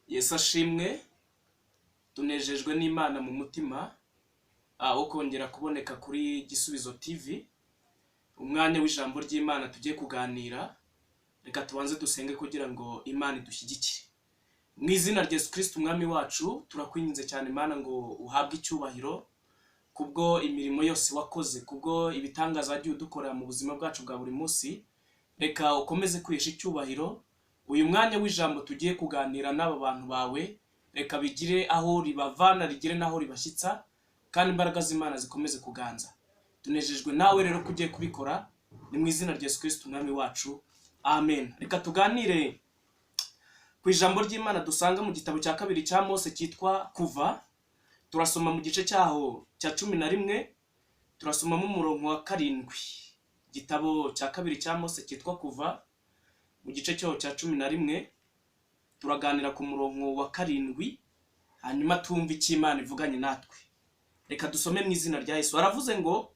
Yesu ashimwe, tunejejwe n'Imana mu mutima wo kongera kuboneka kuri Gisubizo TV, umwanya w'ijambo ry'Imana tugiye kuganira. Reka tubanze dusenge kugira ngo Imana idushyigikire. Mu izina rya Yesu Kristo umwami wacu, turakwinginze cyane Imana ngo uhabwe icyubahiro kubwo imirimo yose wakoze, kubwo ibitangaza wagiye udukorera mu buzima bwacu bwa buri munsi. Reka ukomeze kwihesha icyubahiro. Uyu mwanya w'ijambo tugiye kuganira n'aba bantu bawe, reka bigire aho ribavana rigire naho ribashyitsa, kandi imbaraga z'Imana zikomeze kuganza. Tunejejwe nawe rero kugiye kubikora, ni mu izina rya Yesu Kristo umwami wacu, amen. Reka tuganire ku ijambo ry'Imana dusanga mu gitabo cya kabiri cya Mose cyitwa Kuva. Turasoma mu gice cyaho cya 11, turasoma mu murongo wa 7. Igitabo cya kabiri cya Mose cyitwa Kuva, mu gice cyaho cya 11, turaganira ku murongo wa 7, hanyuma tumva icyo Imana ivuganye natwe. Reka dusome mu izina rya Yesu. Aravuze ngo,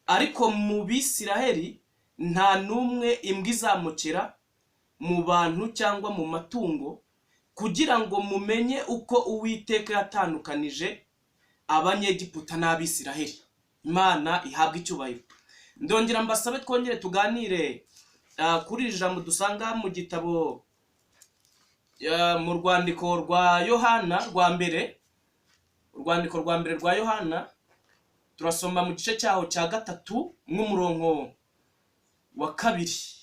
ariko mu Bisiraheli nta numwe imbwa izamukira mu bantu cyangwa mu matungo, kugira ngo mumenye uko Uwiteka yatandukanije Abanyegiputa n'Abisiraheli. Imana ihabwe icyubahiro. Ndongera mbasabe twongere tuganire kuri iri jambo dusanga mu gitabo mu rwandiko rwa Yohana rwa mbere, urwandiko rwa mbere rwa Yohana. Turasoma mu gice cyaho cya 3 n'umurongo wa 2.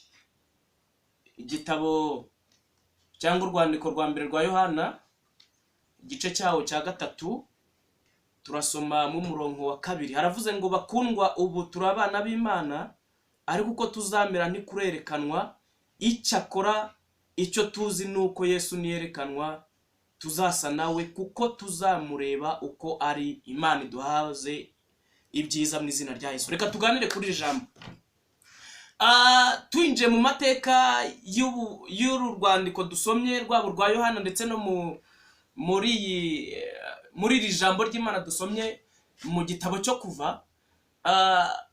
Igitabo cyangwa urwandiko rwa mbere rwa Yohana, igice cyaho cya 3, turasoma mu murongo wa 2. Haravuze ngo, bakundwa, ubu turabana b'Imana, ariko uko tuzamera ntikurerekanwa. Icyakora icyo tuzi nuko Yesu niyerekanwa tuzasa nawe, kuko tuzamureba uko ari. Imana iduhaze ibyiza mu izina rya Yesu. Reka tuganire kuri iri jambo. Twinjiye mu mateka y'uru rwandiko dusomye rwabo rwa Yohana, ndetse no muri iri jambo ry'Imana dusomye mu gitabo cyo Kuva.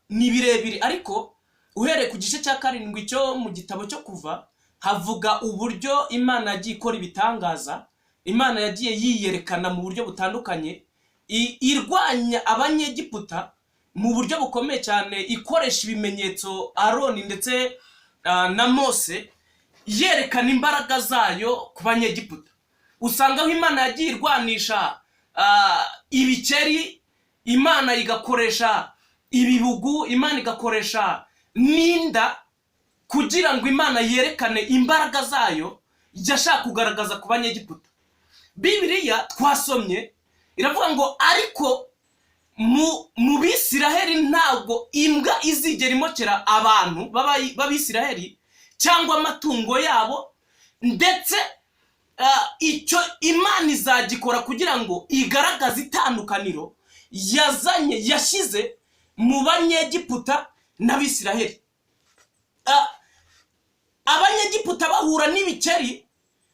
Ni birebire, ariko uhereye ku gice cya 7 cyo mu gitabo cyo Kuva, havuga uburyo Imana yagiye ikora ibitangaza. Imana yagiye yiyerekana mu buryo butandukanye, irwanya Abanyegiputa mu buryo bukomeye cyane, ikoresha ibimenyetso Aroni ndetse na Mose, yerekana imbaraga zayo ku Banyegiputa. Usanga aho Imana yagiye irwanisha ibikeri, Imana igakoresha ibibugu, Imana igakoresha n'inda, kugira ngo Imana yerekane imbaraga zayo yashaka kugaragaza ku Banyegiputa. Bibiliya twasomye iravuga ngo, ariko mu Bisiraheli ntabwo imbwa izigera imokera abantu b'Abisiraheli cyangwa amatungo yabo, ndetse icyo Imana izagikora kugira ngo igaragaze itandukaniro yashyize mu Banyegiputa n'Abisiraheli. Abanyegiputa bahura n'ibikeri,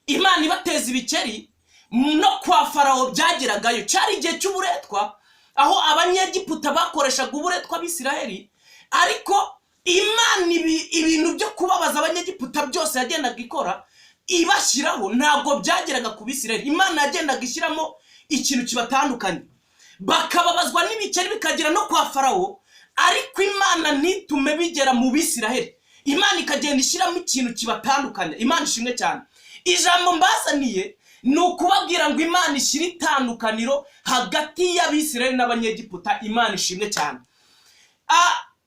Imana ibateza ibikeri. No kwa Farawo byageragayo, cyari igihe cy'uburetwa, aho Abanyegiputa bakoreshaga uburetwa Abisiraheli. Ariko Imana ibintu byo kubabaza Abanyegiputa byose yagendaga ikora ibashyiraho, ntabwo byageraga ku Bisiraheli. Imana yagendaga ishyiramo ikintu kibatandukanye, bakababazwa n'ibikeri bikagera no kwa Farawo, ariko Imana ntitume bigera mu Bisiraheli. Imana ikagenda ishyiramo ikintu kibatandukanye. Imana ishimwe cyane. Ijambo mbazaniye ni ukubabwira ngo Imana ishyira itandukaniro hagati y'Abisiraheli n'Abanyegiputa. Imana ishimwe cyane.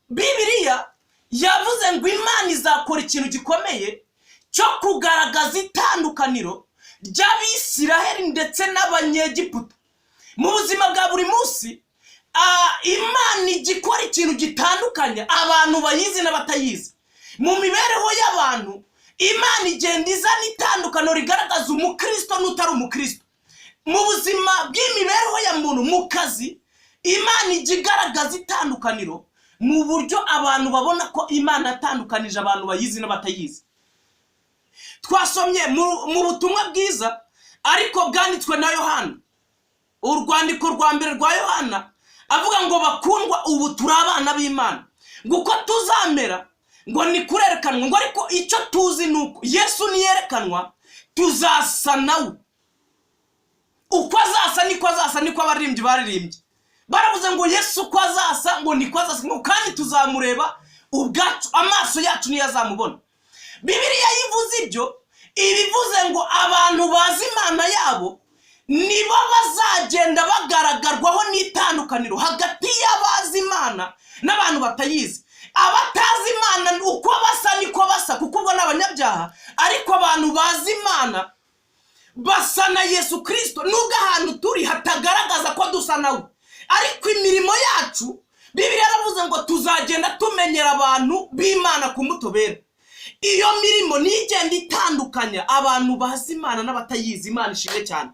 Bibiliya yavuze ngo Imana izakora ikintu gikomeye cyo kugaragaza itandukaniro ry'Abisiraheli ndetse n'Abanyegiputa. Mu buzima bwa buri munsi, Imana igikora ikintu gitandukanye abantu bayizi n'abatayizi. Mu mibereho y'abantu, Imana igenda izana itandukano rigaragaza umukristo n'utari umukristo. Mu buzima bw'imibereho ya muntu, mu kazi, Imana igaragaza itandukaniro mu buryo abantu babona ko Imana yatandukanije abantu bayizi n'abatayizi. Twasomye mu butumwa bwiza ariko bwanditswe na Yohana, urwandiko rwa mbere rwa Yohana, avuga ngo, bakundwa, ubu turi abana b'Imana, nguko tuzamera ngo nikurerekanwa. Ngo ariko icyo tuzi nuko Yesu niyerekanwa tuzasa nawe. uko azasa niko abaririmbyi baririmbye, baravuze ngo Yesu uko azasa ngo niko azasa, ngo kandi tuzamureba ubwacu, amaso yacu niyo azamubona. Bibiliya yivuze ibyo, ibivuze ngo abantu bazi Imana yabo nibo bazagenda bagaragarwaho n'itandukaniro hagati y'abazi Imana n'abantu batayizi. Abatazi Imana uko basa niko basa, kuko ubwo n'abanyabyaha, ariko abantu bazi Imana basa na Yesu Kristo, nubwo ahantu turi hatagaragaza ko dusa nawe, ariko imirimo yacu Bibiliya yaravuze ngo tuzagenda tumenyera abantu b'Imana ku mutobera. Iyo mirimo nigenda itandukanya abantu bazi Imana n'abatayizi. Imana ishimwe cyane.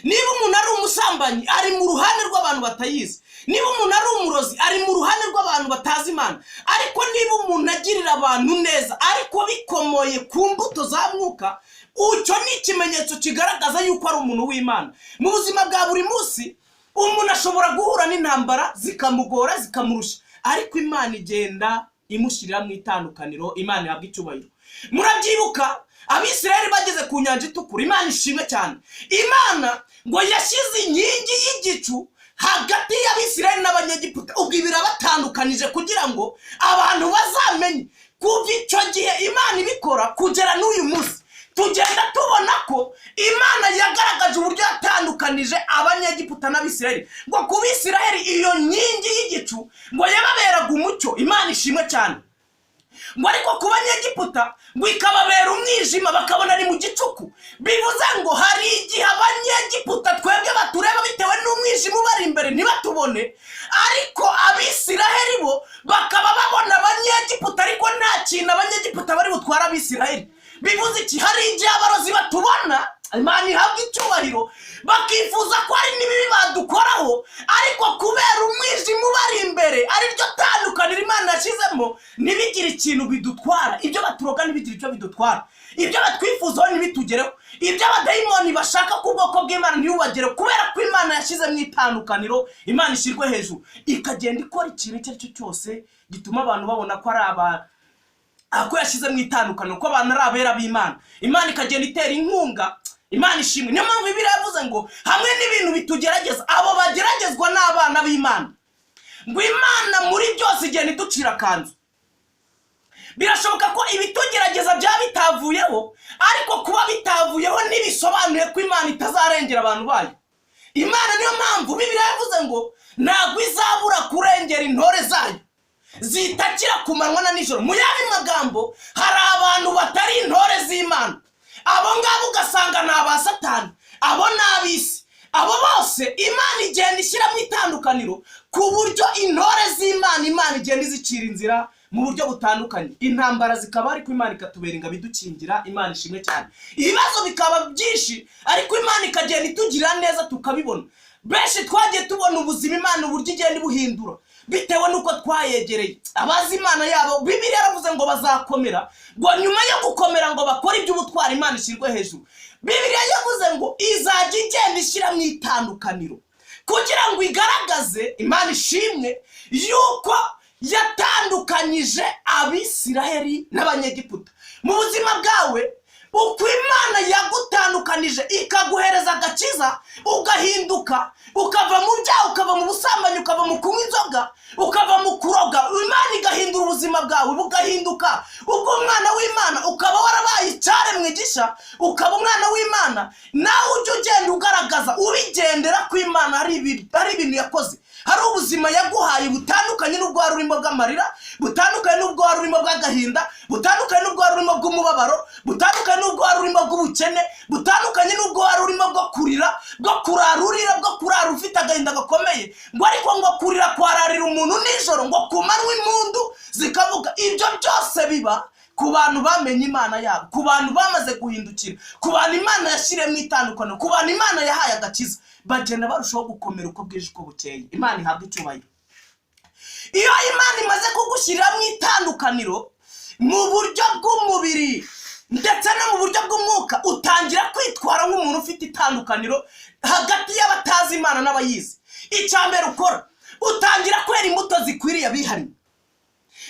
Niba umuntu ari umusambanyi ari mu ruhande rw'abantu batayizi, niba umuntu ari umurozi ari mu ruhande rw'abantu batazi Imana, ariko niba umuntu agirira abantu neza ariko bikomoye ku mbuto za mwuka, ucyo ni ikimenyetso kigaragaza yuko ari umuntu w'Imana. Mu buzima bwa buri munsi umuntu ashobora guhura n'intambara zikamugora zikamurusha, ariko Imana igenda imushyirira mu itandukaniro. Imana ihabwa icyubahiro. Murabyibuka Abisirayeli bageze ku nyanja itukura, Imana ishimwe cyane. Imana ngo yashyize inkingi y'igicu hagati y'Abisirayeli n'Abanyegiputa, ubwo birabatandukanije kugira ngo abantu bazamenye. Kuva icyo gihe Imana ibikora kugera n'uyu munsi, tugenda tubona ko Imana yagaragaje uburyo yatandukanije Abanyegiputa n'Abisirayeli. Ngo ku Bisirayeli iyo nkingi y'igicu ngo yababeraga umucyo, Imana ishimwe cyane. Ngo ariko ku Banyegiputa ngo ikababera umwijima, bakabona ari mu gicuku. Bivuze ngo hari igihe Abanyegiputa twebwe batureba bitewe n'umwijima ubari imbere ntibatubone, ariko Abisirayeli bo bakaba babona Abanyegiputa, ariko nta kintu Abanyegiputa bari butwara Abisirayeli. Bivuze iki? Hari igihe abarozi batubona, Imana ihabwa icyubahiro, bakifuza ko hari n'ibibi badukoraho, ariko kubera umwijima ubari imbere ari ryo tandukaniro Imana yashyizemo, ntibigire ikintu bidutwara. Ibyo baturoga ntibigire icyo bidutwara, ibyo batwifuzaho ntibitugereho, ibyo abadayimoni bashaka ku bwoko bw'Imana ntibubagere, kubera ko Imana yashyize mu itandukaniro. Imana ishyirwe hejuru, ikagenda ikora ikintu icyo ari cyo cyose gituma abantu babona ko ari abantu, ako yashyize mu itandukaniro, ko abantu ari abera b'Imana. Imana ikagenda itera inkunga. Imana ishimwe. Niyo mpamvu Bibiliya yavuze ngo hamwe n'ibintu bitugerageza, abo bageragezwa n'abana b'Imana. Ngo Imana muri byose igenda iducira kanzu. Birashoboka ko ibitugerageza byaba bitavuyeho, ariko kuba bitavuyeho ntibisobanuye ko Imana itazarengera abantu bayo. Imana niyo mpamvu Bibiliya yavuze ngo ntabwo izabura kurengera intore zayo zitakira ku manywa na nijoro. Mu yandi magambo, hari abantu batari intore z'Imana, abo ngabo ugasanga ni aba Satani, abo ni ab'isi. Abo bose Imana igenda ishyira mu itandukaniro ku buryo intore z'Imana Imana igenda izicira inzira mu buryo butandukanye. Intambara zikaba ariko Imana ikatubera ingabo idukingira. Imana ishimwe cyane. Ibibazo bikaba byinshi, ariko Imana ikagenda itugirira neza tukabibona. Benshi twagiye tubona ubuzima Imana uburyo igenda ibuhindura bitewe nuko twayegereye. Abazi Imana yabo, Bibiliya yaravuze ngo bazakomera, ngo nyuma yo gukomera ngo bakore iby'ubutwara. Imana ishyirwe hejuru. Bibiliya yavuze ngo izajya igenda ishyira mu itandukaniro kugira ngo igaragaze, Imana ishimwe, yuko yatandukanyije Abisirayeli n'Abanyegiputa. Mu buzima bwawe uko Imana yagutandukanije ikaguhereza agakiza, ugahinduka, ukava mu byaha, ukava mu busambanyi, ukava mu kunywa inzoga, ukava mu kuroga, Imana igahindura ubuzima bwawe bugahinduka. Ubwo umwana w'Imana ukaba warabaye icyaremwe gisha, ukaba umwana w'Imana, nawe ujye ugenda ugaragaza ubigendera ko Imana hari ibintu yakoze. Hari ubuzima yaguhaye butandukanye n'ubwo wari urimo bw'amarira, butandukanye n'ubwo wari urimo bw'agahinda, butandukanye n'ubwo wari urimo bw'umubabaro, butandukanye n'ubwo wari urimo bw'ubukene, butandukanye n'ubwo wari urimo bwo kurira, bwo kurarurira, bwo kurara ufite agahinda gakomeye. Ngo ariko ngo kurira kwararira umuntu nijoro, ngo ku manywa impundu zikavuga. Ibyo byose biba ku bantu bamenye Imana yabo, ku bantu bamaze guhindukira, ku bantu Imana yashyiriye mu itandukaniro, ku bantu Imana yahaye agakiza, bagenda barushaho gukomera uko bwije uko bukeye. Imana ihabwa icyubahiro. Iyo Imana imaze kugushyirira mu itandukaniro mu buryo bw'umubiri ndetse no mu buryo bw'umwuka, utangira kwitwara nk'umuntu ufite itandukaniro hagati y'abatazi Imana n'abayizi. Icya mbere ukora, utangira kwera imbuto zikwiriye abihariye.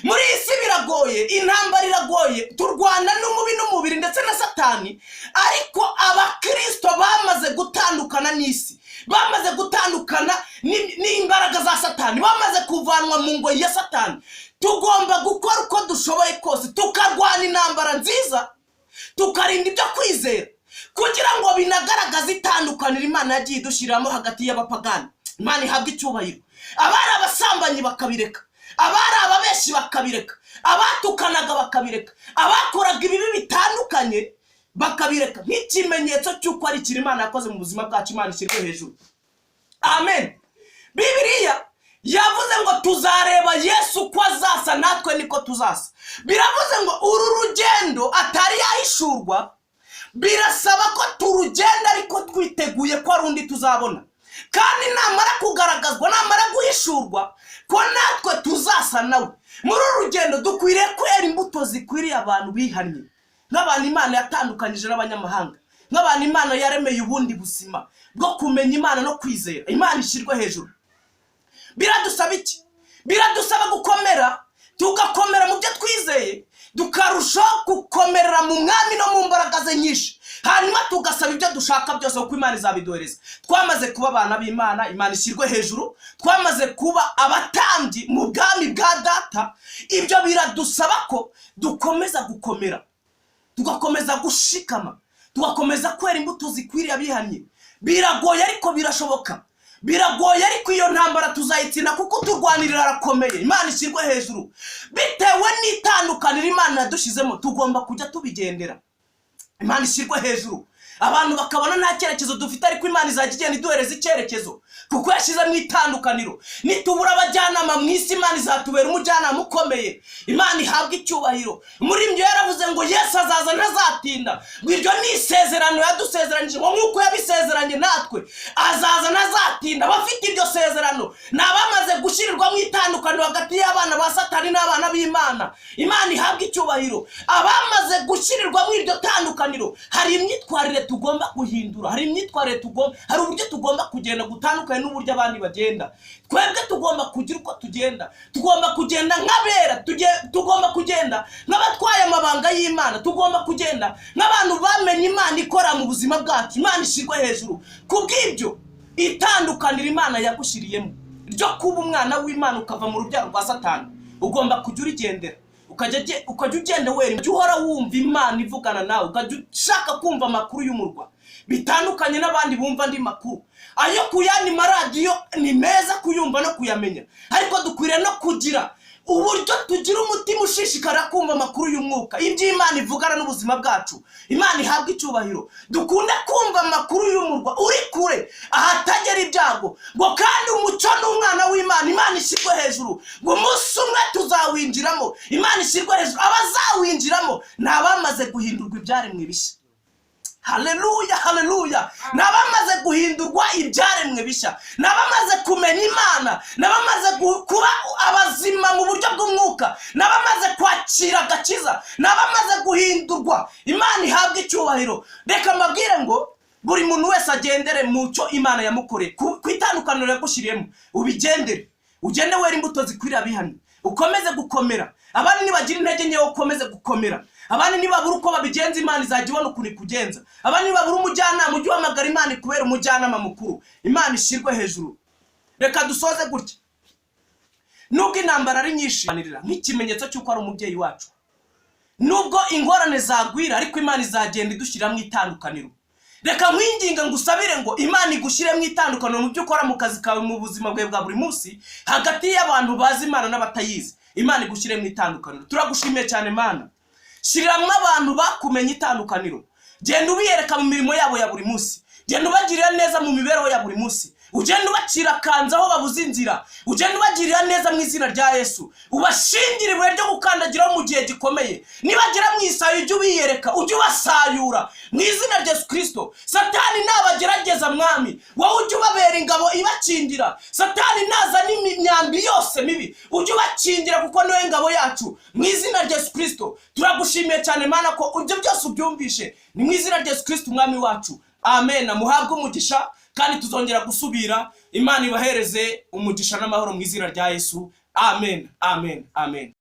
muri iyi si biragoye, intambara iragoye, turwana n'umubiri ndetse na Satani, ariko abakristo bamaze gutandukana n'isi, bamaze gutandukana n'imbaraga za Satani, bamaze kuvanwa mu ngoyi ya Satani. Tugomba gukora uko dushoboye kose tukarwana intambara nziza, tukarinda ibyo kwizera, kugira ngo binagaragaze itandukaniro Imana yagiye idushyiramo hagati y'abapagani. Imana ihabwa icyubahiro. Abari abasambanyi bakabireka, abari ababeshi bakabireka, abatukanaga bakabireka, abakoraga ibibi bitandukanye bakabireka, nk'ikimenyetso cy'uko ari ikintu Imana yakoze mu buzima bwacu. Imana ishyirwe hejuru. Amen. Bibiliya yavuze ngo tuzareba Yesu ko azasa, natwe niko tuzasa. Biravuze ngo uru rugendo atari yahishurwa, birasaba ko turugenda ariko twiteguye ko ari undi tuzabona, kandi namara kugaragazwa, namara guhishurwa ko natwe tuzasa nawe. Muri uru rugendo dukwiriye kwera imbuto zikwiriye abantu bihannye, nk'abantu Imana yatandukanyije n'abanyamahanga, nk'abantu Imana yaremeye ubundi buzima bwo kumenya Imana no kwizera. Imana ishyirwe hejuru. Biradusaba iki? Biradusaba gukomera, tugakomera mu byo twizeye, tukarushaho gukomerera mu mwami no mu mbaraga ze nyinshi, hanyuma tugasaba ibyo dushaka byose kuko Imana izabiduhereza. Twamaze kuba abana b'Imana, Imana ishyirwe hejuru, twamaze kuba abatambyi mu bwami bwa Data. Ibyo biradusaba ko dukomeza gukomera, tugakomeza gushikama, tugakomeza kwera imbuto zikwiriye abihannye. Biragoye ariko birashoboka. Biragoye ariko iyo ntambara tuzayitsinda kuko turwanirira arakomeye. Imana ishyirwe hejuru. Bitewe n'itandukaniro Imana yadushizemo, tugomba kujya tubigendera. Imana ishyirwe hejuru. Abantu bakabona nta cyerekezo dufite, ariko Imana izajya igenda iduhereza icyerekezo kuko yashize mu itandukaniro. Nitubura abajyanama mu isi, Imana izatubera umujyanama ukomeye. Imana ihabwa icyubahiro. Muri ibyo yaravuze ngo Yesu azaza ntazatinda, ngo iryo ni isezerano yadusezeranyije, ngo nk'uko yabisezeranye natwe azaza ntazatinda. Abafite iryo sezerano ni abamaze gushyirirwa mu itandukaniro hagati y'abana ba Satani n'abana b'Imana. Imana ihabwa icyubahiro. Abamaze gushyirirwa mu iryo tandukaniro, hari imyitwarire tugomba guhindura, hari imyitwarire hari uburyo tugomba kugenda gutandukanye n'uburyo abandi bagenda. Twebwe tugomba kugira uko tugenda, tugomba kugenda nk'abera, tugomba kugenda nk'abatwaye amabanga y'Imana, tugomba kugenda nk'abantu bamenye Imana ikora mu buzima bwacu. Imana ishyirwe hejuru. Kubw'ibyo itandukaniro Imana yagushyiriyemo ryo kuba umwana w'Imana ukava mu rubyaro rwa Satani, ugomba kujya urigendera, ukajya ugenda wera, ujya uhora wumva Imana ivugana nawe, ukajya ushaka kumva amakuru y'umurwa bitandukanye n'abandi bumva andi makuru. Ayo kuyandi maradiyo ni meza kuyumva no kuyamenya, ariko dukwiriye no kugira uburyo tugira umutima ushishikara kumva amakuru y'umwuka, iby'Imana ivugana n'ubuzima bwacu. Imana ihabwa icyubahiro. Dukunda kumva amakuru y'umurwa uri kure, ahatagera ibyago, ngo kandi umucyo n'umwana w'Imana. Imana ishyirwe hejuru. Ngo umunsi umwe tuzawinjiramo. Imana ishyirwe hejuru. Abazawinjiramo ni abamaze guhindurwa ibyaremwe bishya. Haleluya, haleluya. Nabamaze guhindurwa ibyaremwe bishya, nabamaze kumenya Imana, nabamaze kuba abazima mu buryo bw'umwuka, nabamaze kwakira agakiza, nabamaze guhindurwa. Imana ihabwa icyubahiro. Reka mbabwire ngo buri muntu wese agendere mu cyo Imana yamukoreye, ku itandukaniro yagushyiriyemo ubigendere, ugende wera imbuto zikwiriye abihannye, ukomeze gukomera. Abandi nibagira intege nke ukomeze gukomera. Abandi nibabura uko babigenza, Imana izajya ibona ukuntu ikugenza. Abandi nibabura umujyanama, ujye uhamagara Imana ikubera umujyanama mukuru. Imana ishyirwe hejuru. Reka dusoze gutya. Nubwo intambara ari nyinshi, nk'ikimenyetso cy'uko ari umubyeyi wacu, nubwo ingorane zagwira, ariko Imana izagenda idushyira mu itandukaniro. Reka nkwinginga ngusabire ngo Imana igushyire mu itandukaniro mu byo ukora mu kazi kawe, mu buzima bwawe bwa buri munsi, hagati y'abantu bazi Imana n'abatayizi. Imana igushyire mu itandukaniro. Turagushimiye cyane Mana. Shyiramwe abantu bakumenya itandukaniro. Genda ubiyereka mu mirimo yabo ya buri munsi. Genda ubagirira neza mu mibereho ya buri munsi. Ugenda ubacira kanza aho babuze inzira. Ugenda ubagirira neza mu izina rya Yesu. Ubashingire ibuye ryo gukandagiraho mu gihe gikomeye. Nibagera mu isayo ujye ubiyereka, ujye ubasayura mu izina rya Yesu Kristo. Satani nabagerageza mwami, wowe ujye ubabera ingabo ibakingira. Satani naza n'imyambi yose mibi, ujye ubakingira kuko niwe ngabo yacu. Mu izina rya Yesu Kristo turagushimiye cyane Mana ko ibyo byose ubyumvishe. Ni mu izina rya Yesu Kristo umwami wacu. Amen. Muhabwe umugisha, kandi tuzongera gusubira. Imana ibahereze umugisha n'amahoro mu izina rya Yesu. Amen, amen, amen.